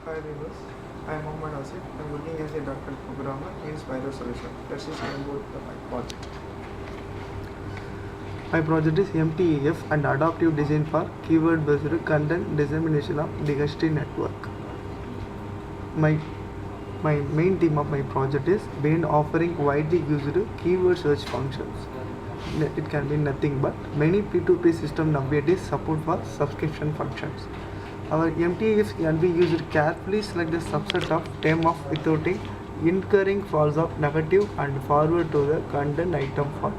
Hi viewers, I am Mohammad Asif. I am working as a .NET programmer in Spyro Solution. Let's see about my project. My project is MTEF and Adaptive Design for Keyword-Based Content Dissemination of Diversity Network. My main theme of my project is been offering widely used keyword search functions. It can be nothing but many P2P systems nowadays support for subscription functions. Our MTF can be used carefully select the subset of term of without incurring false of negative and forward to the content item for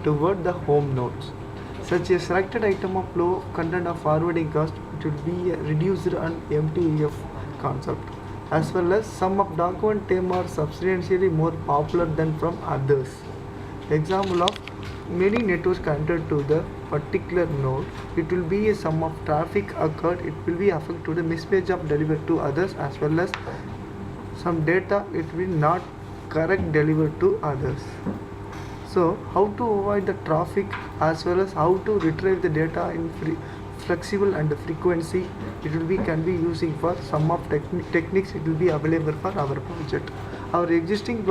toward the home nodes. Such a selected item of low content of forwarding cost should be reduced on MTF concept, as well as some of document term are substantially more popular than from others. Example of many networks connected to the particular node, it will be a sum of traffic occurred, it will be affect to the mismatch of delivered to others, as well as some data it will not correct delivered to others. So how to avoid the traffic as well as how to retrieve the data in flexible and frequency, it will be can be using for some of techniques it will be available for our project. Our existing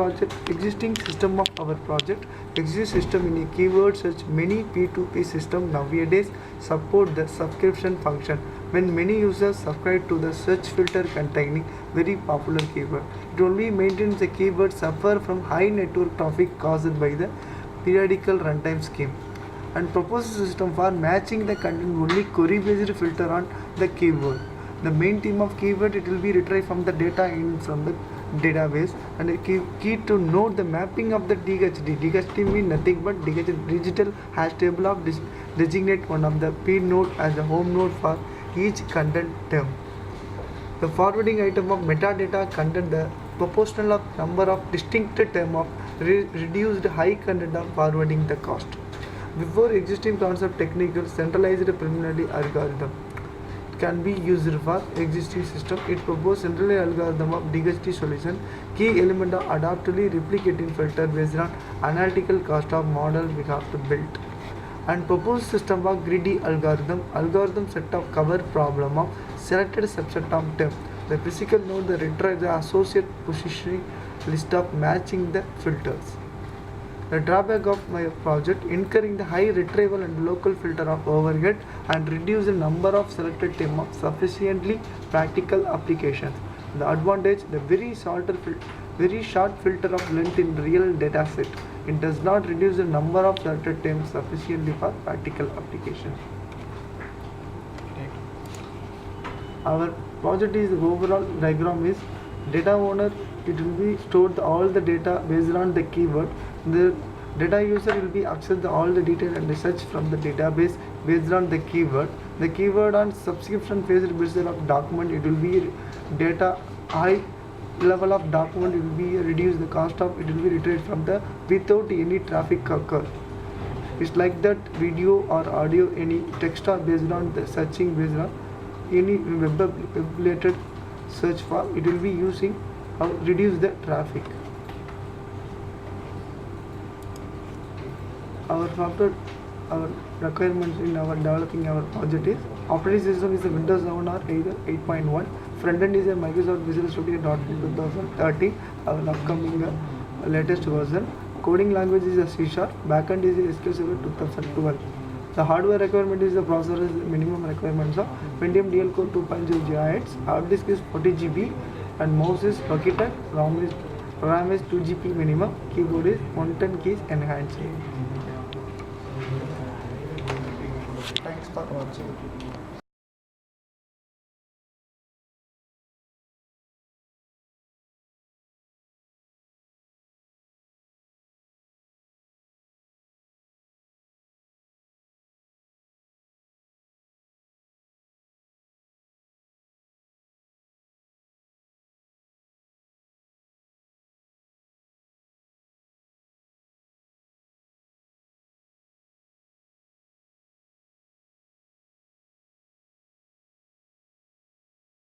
system of our project exists system in a keyword search. Many P2P system nowadays support the subscription function when many users subscribe to the search filter containing very popular keyword. It only maintains the keyword suffer from high network traffic caused by the periodical runtime scheme, and proposes a system for matching the content only query based filter on the keyword. The main theme of keyword it will be retrieved from the data in from the database, and a key to note the mapping of the DHT. DHT means nothing but digital hash table of designate one of the P node as a home node for each content term. The forwarding item of metadata content the proportional of number of distinct term of reduced high content of forwarding the cost. Before existing concept technical centralized preliminary algorithm can be used for existing system. It proposes centralized algorithm of DHT solution. Key element of adaptively replicating filter based on analytical cost of model we have to build. And proposed system of greedy algorithm set of cover problem of selected subset of term. The physical node the retrieve the associate positioning list of matching the filters. The drawback of my project incurring the high retrieval and local filter of overhead and reduce the number of selected term of sufficiently practical applications. The advantage the very short filter of length in real data set. It does not reduce the number of selected terms sufficiently for practical applications. Our project is overall diagram is data owner. It will be stored all the data based on the keyword. The data user will be access all the detail and research from the database based on the keyword. The keyword on subscription phase based of document, it will be data high level of document, it will be reduce the cost of it will be retrieved from the without any traffic occur. It's like that video or audio any text are based on the searching based on any web related search form, it will be using reduce the traffic. Our requirements in our developing our project is operating system is a Windows 7 or either 8.1. Front end is a Microsoft Visual Studio 2013, our upcoming latest version. Coding language is a C#. Backend is a SQL Server 2012. The hardware requirement is the processor is minimum requirements of Pentium DL Core 2.0 GHz. Hard disk is 40 GB and mouse is Logitech. RAM is 2 GB minimum. Keyboard is 110 keys enhanced. Thanks for watching.